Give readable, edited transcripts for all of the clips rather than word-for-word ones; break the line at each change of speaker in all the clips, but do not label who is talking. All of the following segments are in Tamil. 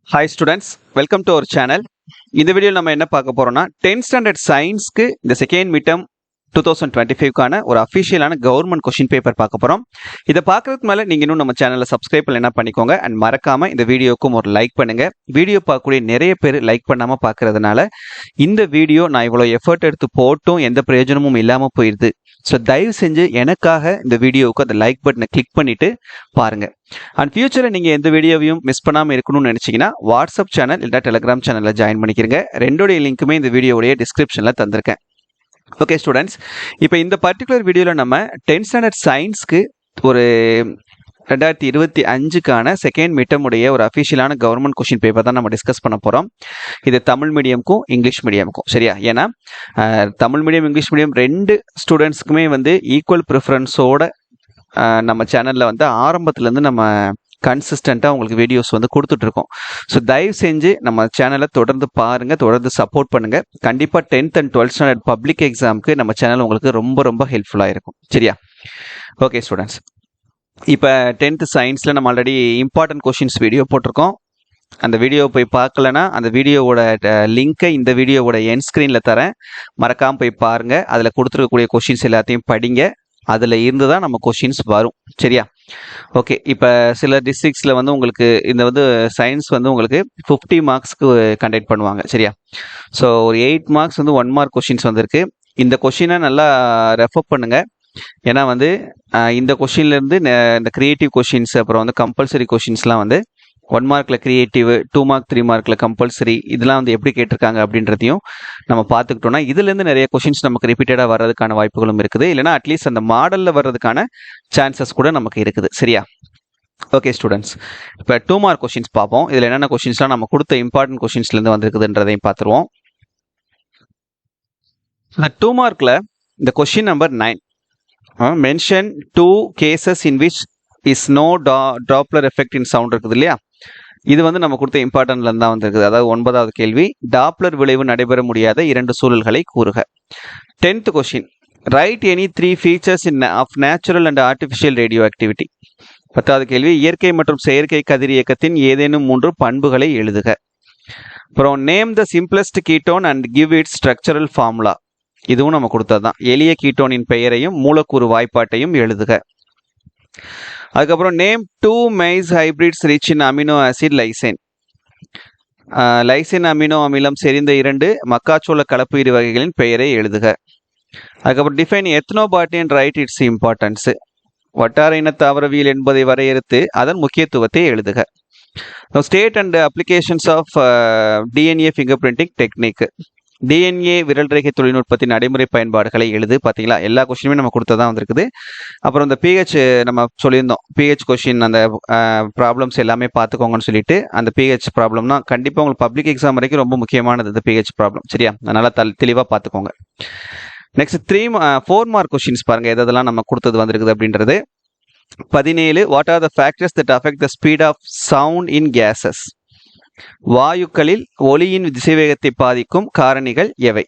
Hi students, welcome to our channel. இந்த வீடியோவில் நம்ம என்ன பார்க்க போறோம்னா 10th ஸ்டாண்டர்ட் சயின்ஸ்க்கு இந்த செகண்ட் மிட்டம் 2025க்கான ஒரு அஃபிஷியலான கவர்மெண்ட் கொஸ்டின் பேப்பர் பார்க்க போறோம். இதை பார்க்கறதுக்கு மேல நீங்க இன்னும் நம்ம சேனலை சப்ஸ்கிரைப் பண்ணலைன்னா பண்ணிக்கோங்க அண்ட் மறக்காம இந்த வீடியோக்கும் ஒரு லைக் பண்ணுங்க. வீடியோ பார்க்கக்கூடிய நிறைய பேர் லைக் பண்ணாம பார்க்கறதுனால இந்த வீடியோ நான் இவ்வளவு எஃபர்ட் எடுத்து போட்டும் எந்த பிரயோஜனமும் இல்லாம போயிருது. ஸோ தயவு செஞ்சு எனக்காக இந்த வீடியோவுக்கு அந்த லைக் பட்டனை கிளிக் பண்ணிட்டு பாருங்க. அண்ட் ஃபியூச்சரில் நீங்கள் எந்த வீடியோவையும் மிஸ் பண்ணாமல் இருக்கணும்னு நினச்சிங்கன்னா வாட்ஸ்அப் சேனல் இல்லை டெலிகிராம் சேனலில் ஜாயின் பண்ணிக்கிறங்க. ரெண்டோடைய லிங்க்குமே இந்த வீடியோடைய டிஸ்கிரிப்ஷனில் தந்திருக்கேன். ஓகே ஸ்டூடெண்ட்ஸ், இப்போ இந்த பர்டிகுலர் வீடியோவில் நம்ம 10th ஸ்டாண்டர்ட் சயின்ஸ்க்கு ஒரு 2025க்கான செகண்ட் மிட்டம் உடைய ஒரு அஃபிஷியலான கவர்மெண்ட் கொஸ்டின் பேப்பர் தான் நம்ம டிஸ்கஸ் பண்ண போகிறோம். இது தமிழ் மீடியமுக்கும் இங்கிலீஷ் மீடியமுக்கும், சரியா? ஏன்னா தமிழ் மீடியம் இங்கிலீஷ் மீடியம் ரெண்டு ஸ்டூடெண்ட்ஸ்க்குமே வந்து ஈக்குவல் ப்ரிஃபரன்ஸோட நம்ம சேனலில் வந்து ஆரம்பத்துலேருந்து நம்ம கன்சிஸ்டண்ட்டாக உங்களுக்கு வீடியோஸ் வந்து கொடுத்துட்ருக்கோம். ஸோ தயவு செஞ்சு நம்ம சேனலை தொடர்ந்து பாருங்கள், தொடர்ந்து சப்போர்ட் பண்ணுங்கள். கண்டிப்பாக 10th and 12th standard public எக்ஸாமுக்கு நம்ம சேனல் உங்களுக்கு ரொம்ப ரொம்ப ஹெல்ப்ஃபுல்லாக இருக்கும், சரியா? ஓகே ஸ்டூடெண்ட்ஸ், இப்போ 10th சயின்ஸில் நம்ம ஆல்ரெடி இம்பார்ட்டன்ட் கொஷின்ஸ் வீடியோ போட்டிருக்கோம். அந்த வீடியோ போய் பார்க்கலன்னா அந்த வீடியோவோட லிங்க்கை இந்த வீடியோவோட என் ஸ்க்ரீனில் தரேன், மறக்காமல் போய் பாருங்கள். அதில் கொடுத்துருக்கக்கூடிய கொஷின்ஸ் எல்லாத்தையும் படிங்க. அதில் இருந்து தான் நம்ம கொஷின்ஸ் வரும், சரியா? ஓகே, இப்போ சில டிஸ்ட்ரிக்ஸில் வந்து உங்களுக்கு இந்த வந்து சயின்ஸ் வந்து உங்களுக்கு 50 மார்க்ஸ்க்கு கண்டக்ட் பண்ணுவாங்க, சரியா? ஸோ ஒரு 8 மார்க்ஸ் வந்து 1 மார்க் கொஷின்ஸ் வந்திருக்கு. இந்த கொஷினை நல்லா ரெஃபர் பண்ணுங்கள். ஏன்னா வந்து இந்த கொஷின்லேருந்து இந்த கிரியேட்டிவ் கொஷின்ஸ், அப்புறம் வந்து கம்பல்சரி கொஷின்ஸ்லாம் வந்து 1 மார்க்கில் கிரியேட்டிவ், 2 மார்க் 3 மார்க்கில் கம்பல்சரி, இதெல்லாம் வந்து எப்படி கேட்டிருக்காங்க அப்படின்றதையும் நம்ம பார்த்துக்கிட்டோம்னா இதுலேருந்து நிறைய கொஷின்ஸ் நமக்கு ரிப்பீட்டடாக வர்றதுக்கான வாய்ப்புகளும் இருக்குது. இல்லைனா அட்லீஸ்ட் அந்த மாடலில் வர்றதுக்கான சான்சஸ் கூட நமக்கு இருக்குது, சரியா? ஓகே ஸ்டூடெண்ட்ஸ், இப்போ 2 மார்க் கொஷின்ஸ் பார்ப்போம். இதில் என்னென்ன கொஷின்ஸ்லாம் நம்ம கொடுத்த இம்பார்ட்டன்ட் கொஷின்ஸ்லேருந்து வந்திருக்குதுன்றதையும் பார்த்துருவோம். இந்த 2 மார்க்கில் இந்த question number 9, mention 2 cases in which is no Doppler effect in sound இருக்குது இல்லையா? இது வந்து நம்ம கொடுத்த இம்பார்ட்டன்ட்லேருந்து தான் வந்திருக்குது. அதாவது 9வது கேள்வி, டாப்ளர் விளைவு நடைபெற முடியாத 2 சூழல்களை கூறுக. 10th question, right any 3 features of natural and artificial radioactivity. 10வது கேள்வி, இயற்கை மற்றும் செயற்கை கதிரியக்கத்தின் ஏதேனும் 3 பண்புகளை எழுதுக. அப்புறம் name the simplest ketone and give it's structural formula. இதுவும் நம்ம கொடுத்தது தான். எளிய கீட்டோனின் பெயரையும் மூலக்கூறு வாய்ப்பாட்டையும் எழுதுக. அதுக்கப்புறம் name 2 maize hybrids rich in amino acid lysine. Lysine amino அமிலம் செறிந்த 2 மக்காச்சோள கலப்பு இரு வகைகளின் பெயரை எழுதுக. அதுக்கப்புறம் define ethnobotany and write its importance. வட்டார இன தாவரவியல் என்பதை வரையறுத்து அதன் முக்கியத்துவத்தை எழுதுக. State and applications of DNA fingerprinting technique. DNA விரல் ரேகை தொழில்நுட்பத்தின் நடைமுறை பயன்பாடுகளை எழுது. பார்த்தீங்களா, எல்லா கொஸ்டினுமே நம்ம கொடுத்ததான் வந்திருக்குது. அப்புறம் இந்த பிஹெச் நம்ம சொல்லியிருந்தோம், பிஹெச் கொஸ்டின் அந்த ப்ராப்ளம்ஸ் எல்லாமே பார்த்துக்கோங்கன்னு சொல்லிட்டு. அந்த பிஹெச் ப்ராப்ளம்னா கண்டிப்பாக உங்களுக்கு பப்ளிக் எக்ஸாம் வரைக்கும் ரொம்ப முக்கியமானது இந்த பிஹெச் ப்ராப்ளம், சரியா? அதனால தெளிவாக பார்த்துக்கோங்க. நெக்ஸ்ட் 4 மார்க் கொஸ்டின்ஸ் பாருங்க, எதெல்லாம் நம்ம கொடுத்தது வந்திருக்குது அப்படின்றது. 17, what are the factors that affect the speed of sound in gases. வாயுக்களில் ஒலியின் திசைவேகத்தை பாதிக்கும் காரணிகள் எவை?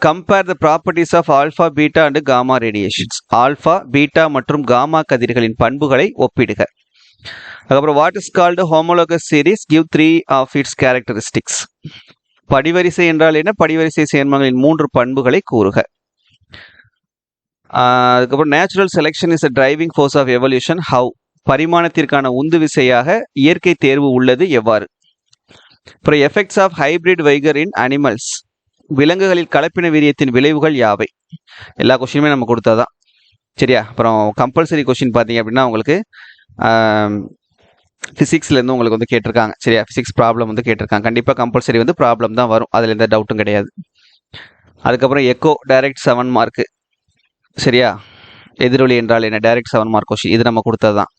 Compare the properties of alpha, beta and gamma radiations. Alpha, beta மற்றும் காமா கதிர்களின் பண்புகளை ஒப்பிடுக. அதுக்கப்புறம் what is called homologous series, give 3 of its characteristics. படிவரிசை என்றால் என்ன? படிவரிசை சேர்மங்களின் 3 பண்புகளை கூறுக. அதுக்கப்புறம் natural selection is a driving force of evolution, how. பரிமாணத்திற்கான உந்து விசையாக இயற்கை தேர்வு உள்ளது எவ்வாறு? அப்புறம் effects of hybrid vigour in animals. விலங்குகளில் கலப்பின வீரியத்தின் விளைவுகள் யாவை? எல்லா கொஸ்டினுமே நம்ம கொடுத்தாதான், சரியா? அப்புறம் கம்பல்சரி கொஸ்டின் பார்த்தீங்க அப்படின்னா உங்களுக்கு ஃபிசிக்ஸ்லேருந்து உங்களுக்கு வந்து கேட்டிருக்காங்க, சரியா? ஃபிசிக்ஸ் ப்ராப்ளம் வந்து கேட்டிருக்காங்க. கண்டிப்பாக கம்பல்சரி வந்து ப்ராப்ளம் தான் வரும், அதில் எந்த டவுட்டும் கிடையாது. அதுக்கப்புறம் எக்கோ டைரக்ட் 7 மார்க்கு, சரியா? எதிரொலி என்றால் என்ன? டைரக்ட் 7 மார்க் கொஸ்டின், இது நம்ம கொடுத்தது தான்.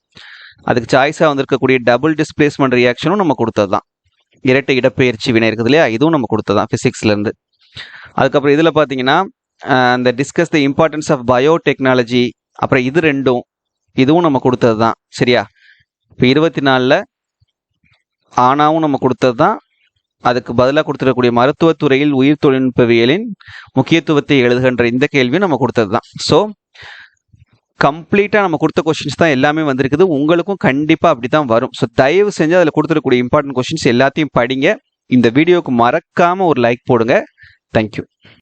அதுக்கு சாய்ஸாக வந்திருக்கக்கூடிய டபுள் டிஸ்பிளேஸ்மெண்ட் ரியாக்ஷனும் நம்ம கொடுத்தது தான். இரட்டை இடப்பெயர்ச்சி வினை இருக்குது இல்லையா, இதுவும் நம்ம கொடுத்தது தான் ஃபிசிக்ஸ்லேருந்து. அதுக்கப்புறம் இதில் பார்த்தீங்கன்னா அந்த discuss the importance of biotechnology, அப்புறம் இது ரெண்டும் இதுவும் நம்ம கொடுத்தது தான், சரியா? இப்போ 24ல் ஆனாவும் நம்ம கொடுத்தது தான். அதுக்கு பதிலாக கொடுத்துருக்கக்கூடிய மருத்துவத்துறையில் உயிர் தொழில்நுட்பவியலின் முக்கியத்துவத்தை எழுதுகின்ற இந்த கேள்வியும் நம்ம கொடுத்தது தான். ஸோ கம்ப்ளீட்டாக நம்ம கொடுத்த கொஷின்ஸ் தான் எல்லாமே வந்திருக்குது. உங்களுக்கும் கண்டிப்பாக அப்படி தான் வரும். ஸோ தயவு செஞ்சு அதில் கொடுத்துருக்கூடிய இம்பார்ட்டன்ட் கொஷின்ஸ் எல்லாத்தையும் படிங்க. இந்த வீடியோவுக்கு மறக்காமல் ஒரு லைக் போடுங்க. தேங்க்யூ.